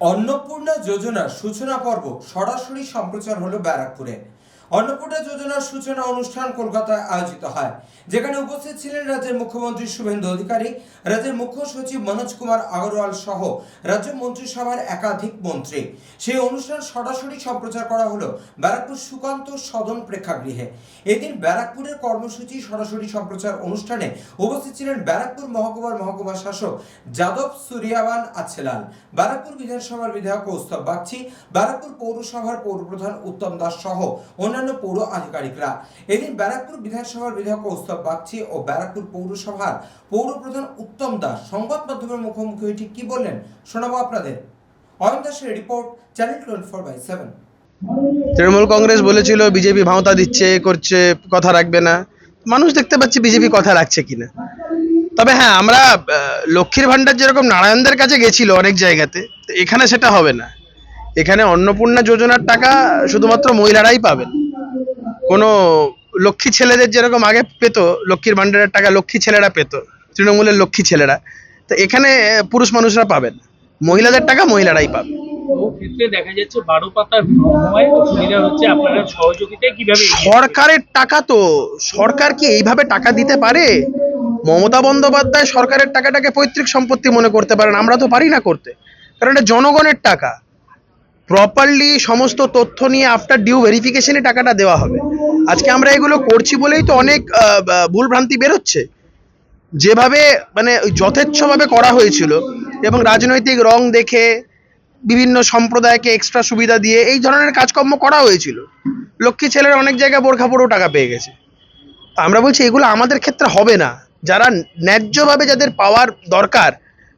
অন্নপূর্ণা যোজনার সূচনা পর্ব সরাসরি সম্প্রচার হলো ব্যারাকপুরে। অন্নপূর্ণা যোজনার সূচনা অনুষ্ঠান কলকাতায় আয়োজিত হয়, যেখানে উপস্থিত ছিলেন রাজ্যের মুখ্যমন্ত্রী শুভেন্দু অধিকারী, রাজ্যের মুখ্য সচিব মনোজ কুমার আগরওয়াল সহ রাজ্য মন্ত্রিসভার একাধিক মন্ত্রী। সেই অনুষ্ঠান সরাসরি সম্প্রচার করা হলো ব্যারাকপুর সুকান্ত সদন প্রেক্ষাগৃহে। এদিন ব্যারাকপুরের কর্মসূচি সরাসরি সম্প্রচার অনুষ্ঠানে উপস্থিত ছিলেন ব্যারাকপুর মহকুমা শাসক যাদব সুরিয়াবান আছেলাল, ব্যারাকপুর বিধানসভার বিধায়ক কৌস্তব বাগচি, ব্যারাকপুর পৌরসভার পৌরপ্রধান উত্তম দাস সহ অন্যান্য পৌর আধিকারিকরা। এদিন ব্যারাকপুর বিধানসভার বিধায়ক কৌস্তব বাগচি ও ব্যারাকপুর পৌরসভার পৌরপ্রধান উত্তম দাস সংবাদ মাধ্যমের মুখোমুখি হয়ে ঠিক কি বললেন শোনাবো আপনাদের। অয়ন দাসের রিপোর্ট, চ্যানেল 24/7। তৃণমূল কংগ্রেস বলেছিল বিজেপি ভাঁওতা দিচ্ছে, করছে, কথা রাখবে না। মানুষ দেখতে পাচ্ছে বিজেপি কথা রাখছে কিনা। তবে হ্যাঁ, আমরা লক্ষ্মীর ভান্ডার যেরকম নারায়ণদের কাছে গেছিল অনেক জায়গাতে, তো এখানে সেটা হবে না। এখানে অন্নপূর্ণা যোজনার টাকা শুধুমাত্র মহিলারাই পাবেন। কোনো লক্ষ্মী ছেলেদের যেরকম আগে পেত, লক্ষ্মীর ভান্ডারের টাকা লক্ষ্মী ছেলেরা পেত, তৃণমূলের লক্ষ্মী ছেলেরা, তো এখানে পুরুষ মানুষরা পাবেন, মহিলাদের টাকা মহিলারাই পাবে। বহু ক্ষেত্রে দেখা যাচ্ছে 12 পাতার ভ্রমণে অসুবিধা হচ্ছে, আপনারা সহযোগিতায় কিভাবে সরকারের টাকা, তো সরকার কি এইভাবে টাকা দিতে পারে? মমতা বন্দ্যোপাধ্যায় সরকারের টাকাটাকে পৈতৃক সম্পত্তি মনে করতে পারেন, আমরা তো পারি না করতে, কারণ এটা জনগণের টাকা। প্রপারলি সমস্ত তথ্য নিয়ে আফটার ডিউ ভেরিফিকেশনে টাকাটা দেওয়া হবে। আজকে আমরা এগুলো করছি বলেই তো অনেক ভুলভ্রান্তি বেরোচ্ছে। যেভাবে মানে যথেচ্ছভাবে করা হয়েছিল এবং রাজনৈতিক রং দেখে বিভিন্ন সম্প্রদায়কে এক্সট্রা সুবিধা দিয়ে এই ধরনের কাজকর্ম করা হয়েছিল। লক্ষ্মী ছেলের অনেক জায়গায় বোরখা পরেও টাকা পেয়ে গেছে। তা আমরা বলছি এগুলো আমাদের ক্ষেত্রে হবে না। যারা ন্যায্যভাবে যাদের পাওয়ার দরকার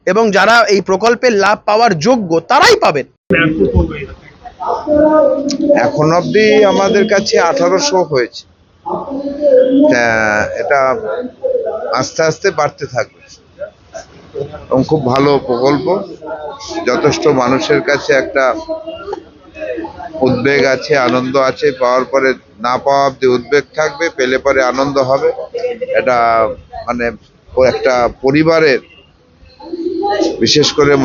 এবং যারা এই প্রকল্পের লাভ পাওয়ার যোগ্য, তারাই পাবেন। ব্যারাকপুর পৌর এলাকায়? এখন অবধি আমাদের কাছে 1800 হয়েছে। এটা আস্তে আস্তে বাড়তে থাকবে এবং খুব ভালো প্রকল্প। যথেষ্ট মানুষের কাছে একটা উদ্বেগ আছে, আনন্দ আছে। পাওয়ার পরে না পাওয়া অবধি উদ্বেগ থাকবে, পেলে পরে আনন্দ হবে। এটা মানে একটা পরিবারের, বিশেষ করে